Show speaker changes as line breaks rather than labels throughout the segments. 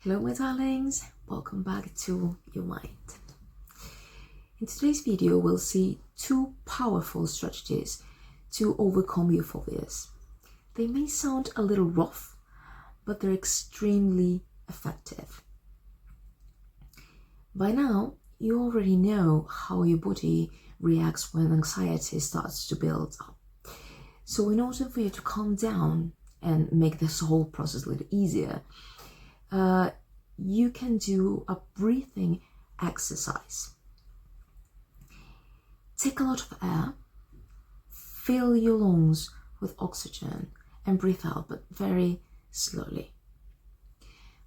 Hello my darlings, welcome back to your mind. In today's video we'll see two powerful strategies to overcome your phobias. They may sound a little rough, but they're extremely effective. By now you already know how your body reacts when anxiety starts to build up. So in order for you to calm down and make this whole process a little easier, you can do a breathing exercise. Take a lot of air, fill your lungs with oxygen and breathe out, but very slowly.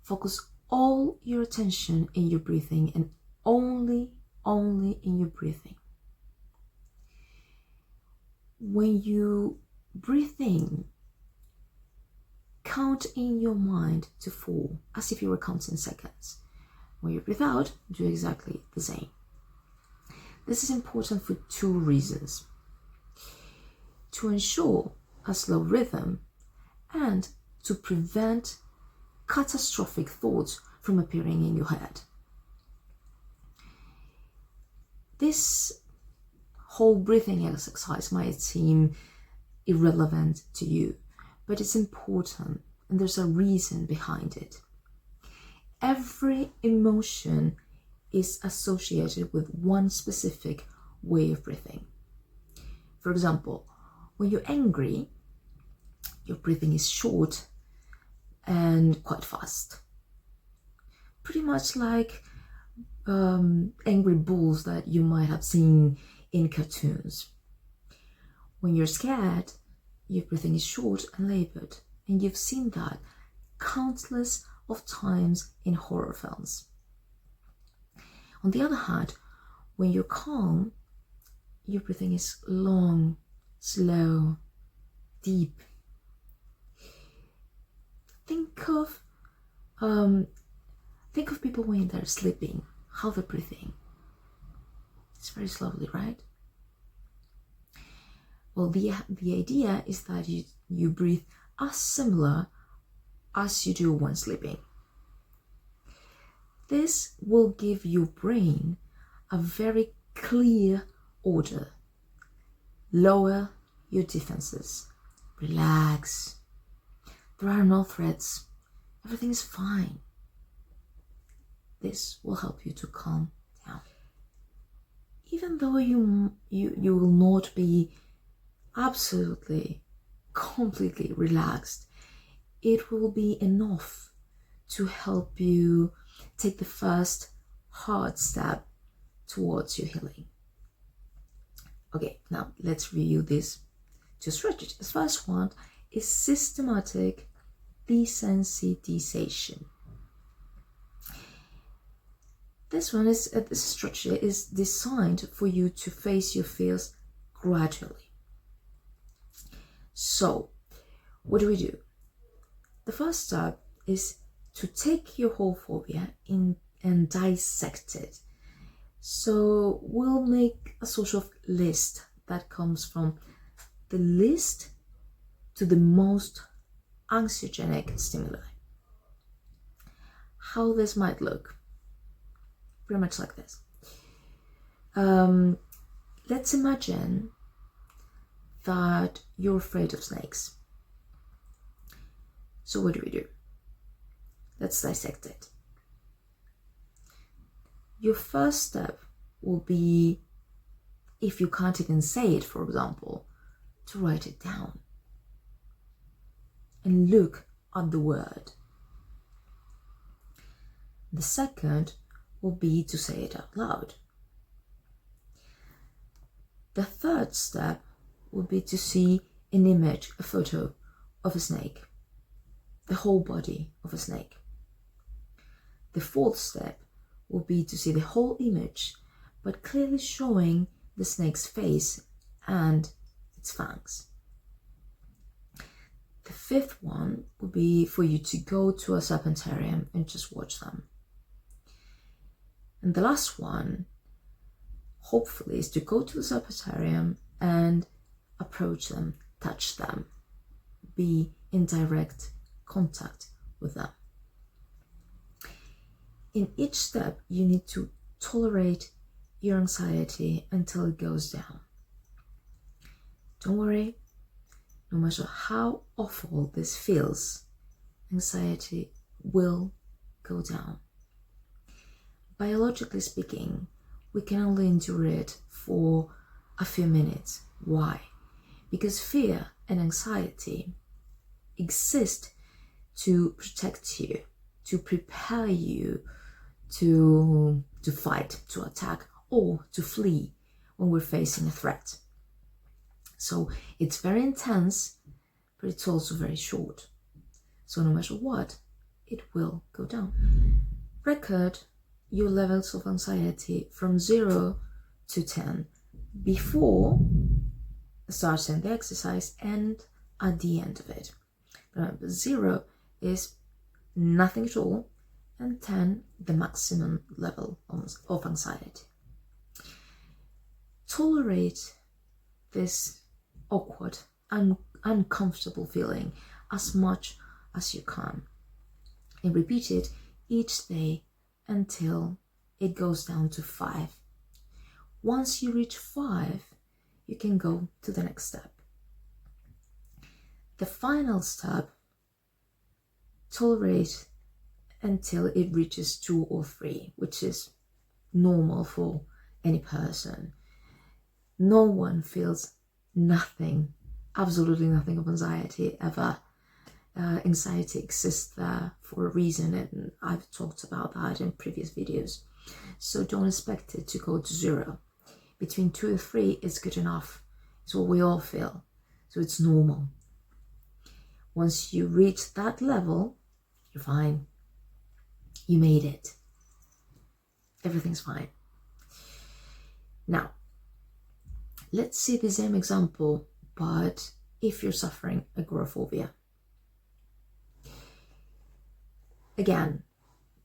Focus all your attention in your breathing and only in your breathing. When you breathe in, count in your mind to 4, as if you were counting seconds. When you breathe out, do exactly the same. This is important for 2 reasons. To ensure a slow rhythm and to prevent catastrophic thoughts from appearing in your head. This whole breathing exercise might seem irrelevant to you, but it's important, and there's a reason behind it. Every emotion is associated with one specific way of breathing. For example, when you're angry, your breathing is short and quite fast. Pretty much like angry bulls that you might have seen in cartoons. When you're scared, your breathing is short and labored, and you've seen that countless of times in horror films. On the other hand, when you're calm, your breathing is long, slow, deep. Think of people when they're sleeping, how they're breathing. It's very slowly, right? Well, the idea is that you breathe as similar as you do when sleeping. This will give your brain a very clear order. Lower your defenses. Relax. There are no threats. Everything is fine. This will help you to calm down. Even though you will not be absolutely, completely relaxed, it will be enough to help you take the first hard step towards your healing. Okay, now let's review these 2 strategies. The first one is systematic desensitization. This strategy is designed for you to face your fears gradually. So, what do? The first step is to take your whole phobia and dissect it. So, we'll make a sort of list that comes from the least to the most anxiogenic stimuli. How this might look. Pretty much like this. Let's imagine that you're afraid of snakes. So what do? Let's dissect it. Your first step will be, if you can't even say it, for example, to write it down and look at the word. The second will be to say it out loud. The third step will be to see an image, a photo of a snake, the whole body of a snake. The fourth step will be to see the whole image, but clearly showing the snake's face and its fangs. The fifth one will be for you to go to a serpentarium and just watch them. And the last one, hopefully, is to go to the serpentarium and approach them, touch them, be in direct contact with them. In each step, you need to tolerate your anxiety until it goes down. Don't worry, no matter how awful this feels, anxiety will go down. Biologically speaking, we can only endure it for a few minutes. Why? Because fear and anxiety exist to protect you, to prepare you to fight, to attack, or to flee when we're facing a threat. So it's very intense, but it's also very short. So no matter what, it will go down. Record your levels of anxiety from 0 to 10 before starting the exercise and at the end of it. Remember, 0 is nothing at all, and 10 the maximum level of anxiety. Tolerate this awkward and uncomfortable feeling as much as you can, and repeat it each day until it goes down to 5. Once you reach 5, you can go to the next step. The final step, tolerate until it reaches 2 or 3, which is normal for any person. No one feels nothing, absolutely nothing of anxiety ever. Anxiety exists there for a reason, and I've talked about that in previous videos. So don't expect it to go to 0. Between 2 and 3 is good enough. It's what we all feel, so it's normal. Once you reach that level, you're fine. You made it. Everything's fine. Now, let's see the same example, but if you're suffering agoraphobia. Again,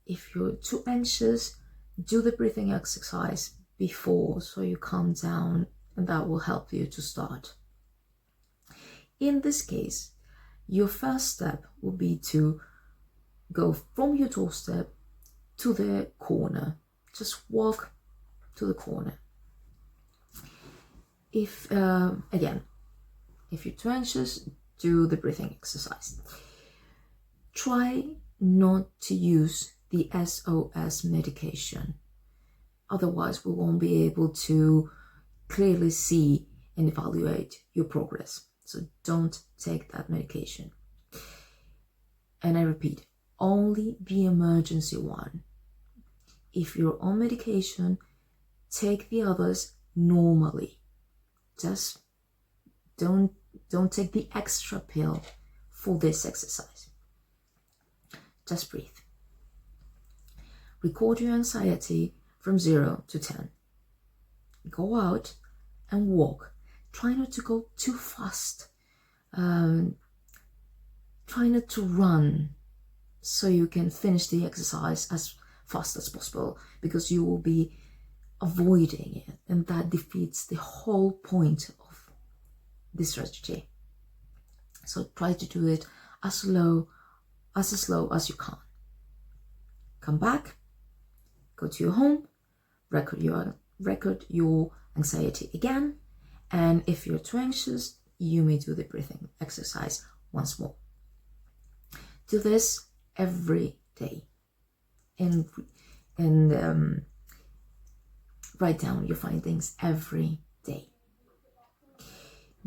if you're too anxious, do the breathing exercise before so you calm down, and that will help you to start. In this case, your first step will be to go from your doorstep to the corner. Just walk to the corner. If you're too anxious, do the breathing exercise. Try not to use the SOS medication. Otherwise, we won't be able to clearly see and evaluate your progress. So don't take that medication. And I repeat, only the emergency one. If you're on medication, take the others normally. Just don't take the extra pill for this exercise. Just breathe. Record your anxiety from 0 to 10. Go out and walk. Try not to go too fast. Try not to run so you can finish the exercise as fast as possible, because you will be avoiding it, and that defeats the whole point of this strategy. So try to do it as slow as you can. Come back, go to your home, record your anxiety again, and if you're too anxious, you may do the breathing exercise once more. Do this every day, and write down your findings every day.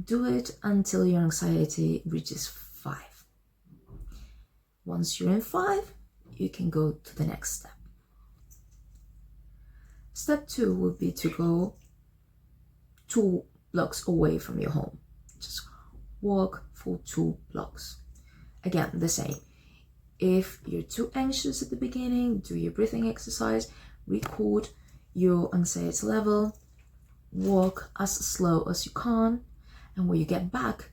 Do it until your anxiety reaches 5. Once you're in 5, you can go to the next step. Step 2 would be to go 2 blocks away from your home. Just walk for 2 blocks. Again, the same. If you're too anxious at the beginning, do your breathing exercise, record your anxiety level, walk as slow as you can, and when you get back,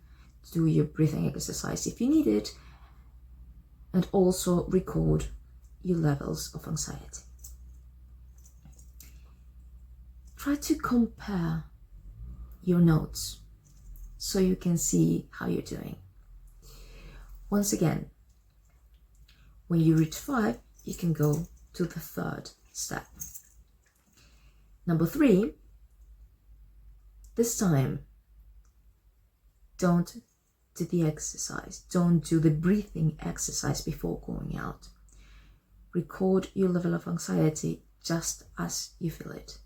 do your breathing exercise if you need it, and also record your levels of anxiety. Try to compare your notes so you can see how you're doing. Once again, when you reach 5, you can go to the third step. Number 3, this time, don't do the exercise. Don't do the breathing exercise before going out. Record your level of anxiety just as you feel it.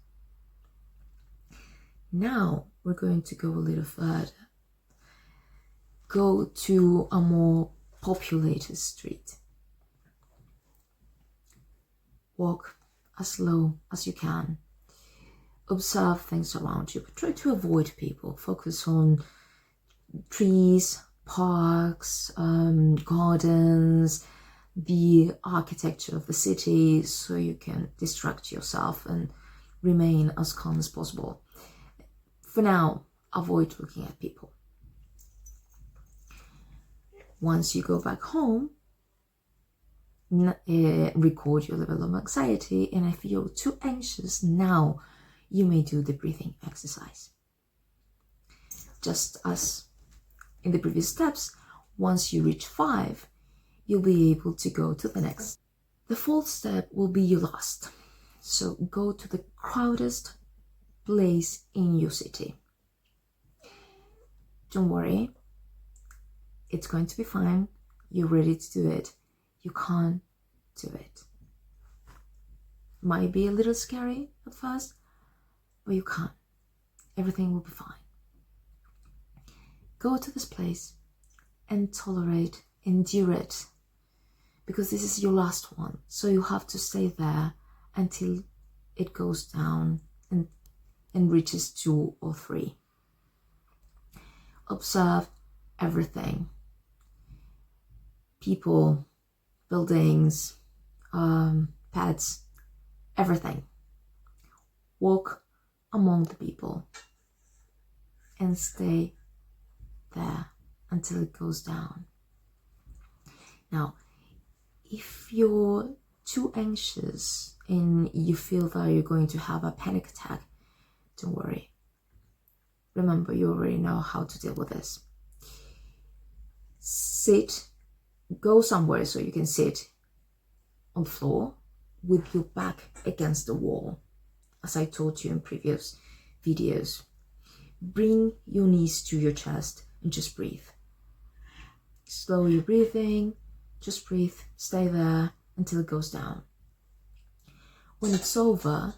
Now we're going to go a little further. Go to a more populated street. Walk as slow as you can. Observe things around you, but try to avoid people. Focus on trees, parks, gardens, the architecture of the city, so you can distract yourself and remain as calm as possible. For now, avoid looking at people. Once you go back home, record your level of anxiety, and if you're too anxious now, you may do the breathing exercise. Just as in the previous steps, once you reach 5, you'll be able to go to the next. The 4th step will be your last. So go to the crowded place in your city. Don't worry, it's going to be fine. You're ready to do it. You can't do it. Might be a little scary at first, but you can't. Everything will be fine. Go to this place and tolerate, endure it, because this is your last one. So you have to stay there until it goes down and reaches 2 or 3. Observe everything. People, buildings, pets, everything. Walk among the people and stay there until it goes down. Now, if you're too anxious and you feel that you're going to have a panic attack, don't worry. Remember, you already know how to deal with this. Go somewhere so you can sit on the floor with your back against the wall, as I taught you in previous videos. Bring your knees to your chest and just breathe. Slow your breathing, just breathe, stay there until it goes down. When it's over,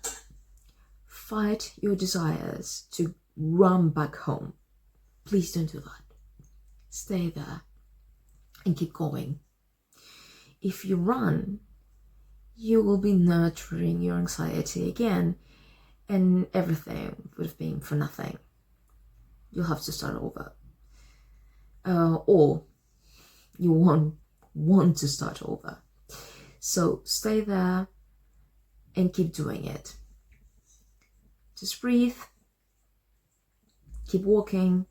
fight your desires to run back home. Please don't do that. Stay there and keep going. If you run, you will be nurturing your anxiety again, and everything would have been for nothing. You'll have to start over. Or you won't want to start over. So stay there and keep doing it. Just breathe, keep walking,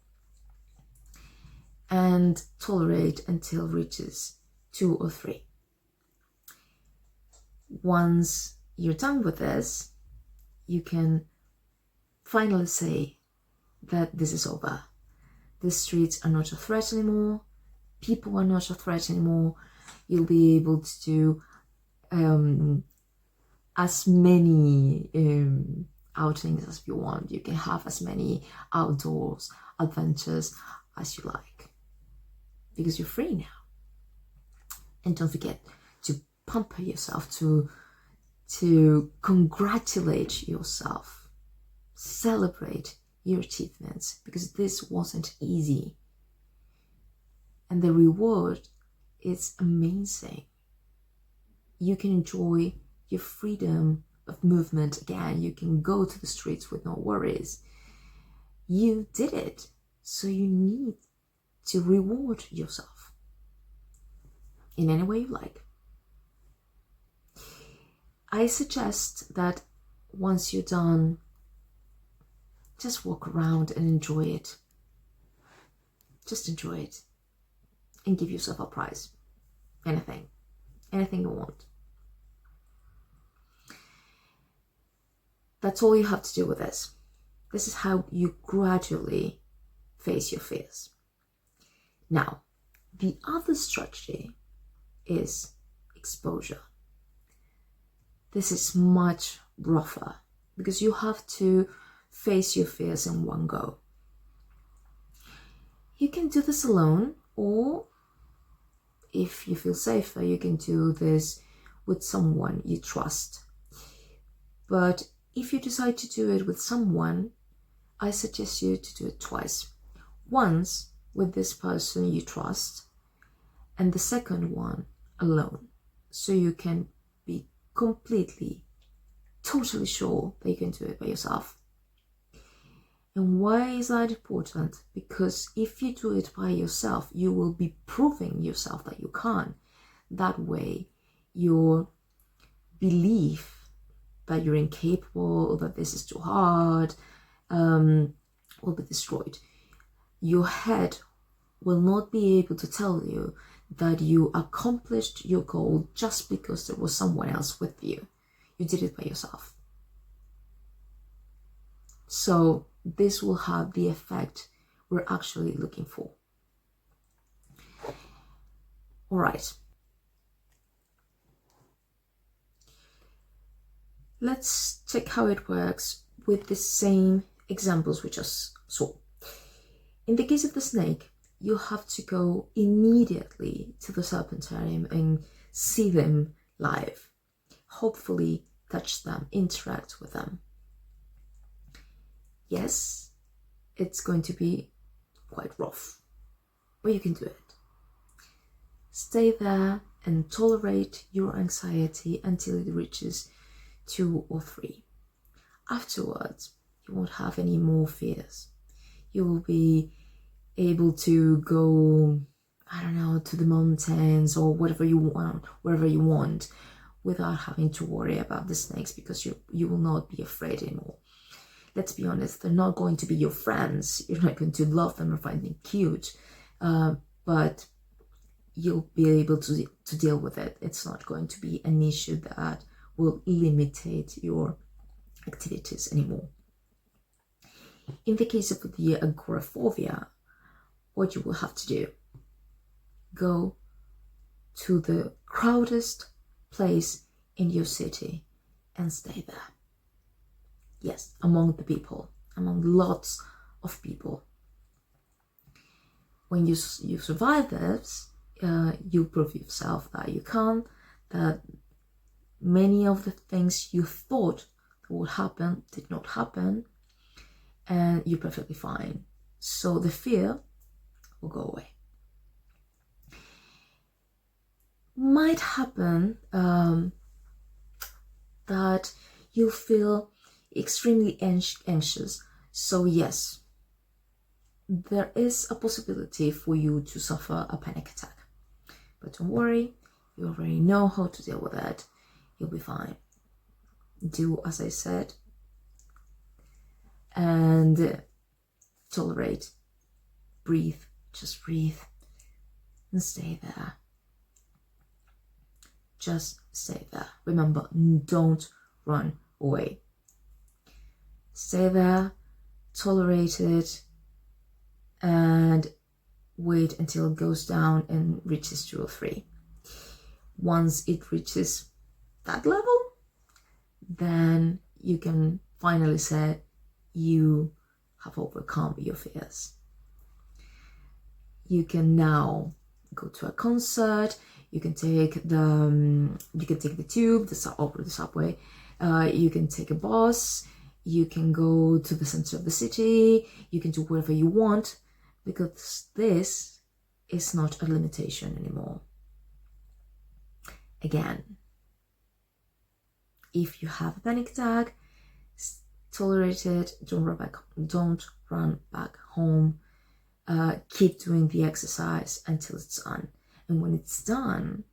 and tolerate until it reaches 2 or 3. Once you're done with this, you can finally say that this is over. The streets are not a threat anymore. People are not a threat anymore. You'll be able to do as many outings as you want. You can have as many outdoors adventures as you like, because you're free now. And don't forget to pamper yourself, to congratulate yourself, celebrate your achievements, because this wasn't easy. And the reward is amazing. You can enjoy your freedom of movement again. You can go to the streets with no worries. You did it, so you need to reward yourself in any way you like. I suggest that once you're done, just walk around and enjoy it. Just enjoy it. And give yourself a prize. Anything you want. That's all you have to do with this. This is how you gradually face your fears. Now, the other strategy is exposure. this is much rougher because you have to face your fears in one go. You can do this alone, or if you feel safer, you can do this with someone you trust. But if you decide to do it with someone, I suggest you to do it twice. Once with this person you trust, and the second one alone, so you can be completely, totally sure that you can do it by yourself. And why is that important? Because if you do it by yourself, you will be proving yourself that you can. That way, your belief that you're incapable or that this is too hard will be destroyed. Your head will not be able to tell you that you accomplished your goal just because there was someone else with you. You did it by yourself. So this will have the effect we're actually looking for. All right. Let's check how it works with the same examples we just saw. In the case of the snake, you have to go immediately to the serpentarium and see them live. Hopefully touch them, interact with them. Yes, it's going to be quite rough, but you can do it. Stay there and tolerate your anxiety until it reaches 2 or 3. Afterwards, you won't have any more fears. You will be able to go, I don't know, to the mountains or whatever you want, wherever you want, without having to worry about the snakes, because you will not be afraid anymore. Let's be honest, they're not going to be your friends. You're not going to love them or find them cute, but you'll be able to deal with it. It's not going to be an issue that will limit your activities anymore. In the case of the agoraphobia, what you will have to do, go to the crowdest place in your city and stay there. Yes, among the people, among lots of people. When you survive this, you prove yourself that you can, that many of the things you thought would happen did not happen, and you're perfectly fine. So the fear will go away. Might happen that you feel extremely anxious. So yes, there is a possibility for you to suffer a panic attack. But don't worry, you already know how to deal with it. You'll be fine. Do as I said and tolerate. Breathe, just breathe and stay there. Just stay there. Remember, don't run away. Stay there, tolerate it, and wait until it goes down and reaches 2 or 3. Once it reaches that level, then you can finally say you have overcome your fears. You can now go to a concert. You can take the tube, over the subway. You can take a bus. You can go to the center of the city. You can do whatever you want, because this is not a limitation anymore. Again, if you have a panic attack, tolerate it. Don't run back home. Keep doing the exercise until it's done. And when it's done,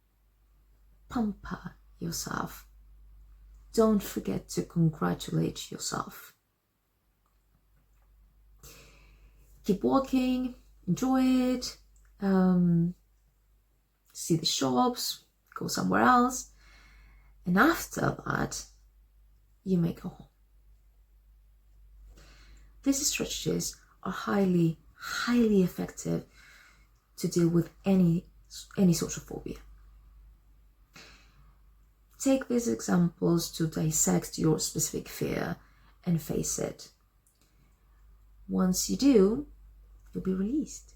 pamper yourself. Don't forget to congratulate yourself. Keep walking, enjoy it, see the shops, go somewhere else, and after that, you may go home. These strategies are highly effective to deal with any sort of phobia. take these examples to dissect your specific fear and face it. Once you do, you'll be released.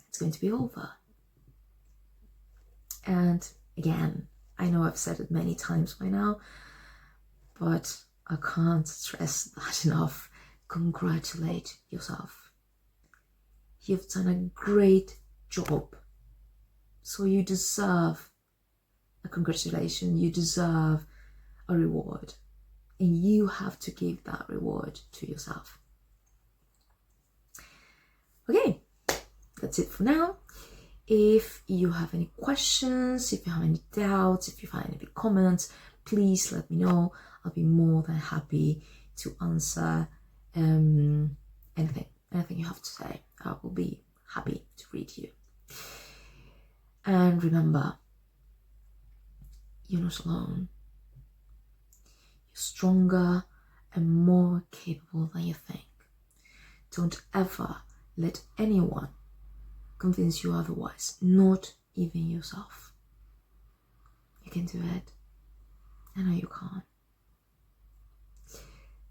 It's going to be over. And again, I know I've said it many times by now, but I can't stress that enough. Congratulate yourself. You've done a great job. So you deserve a congratulation. You deserve a reward. And you have to give that reward to yourself. Okay, that's it for now. If you have any questions, if you have any doubts, if you have any comments, please let me know. I'll be more than happy to answer anything you have to say. I will be happy to read you. And remember, you're not alone. You're stronger and more capable than you think. Don't ever let anyone convince you otherwise, not even yourself. You can do it. I know you can.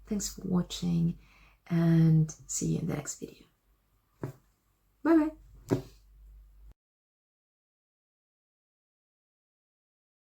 Thanks for watching and see you in the next video. Bye bye.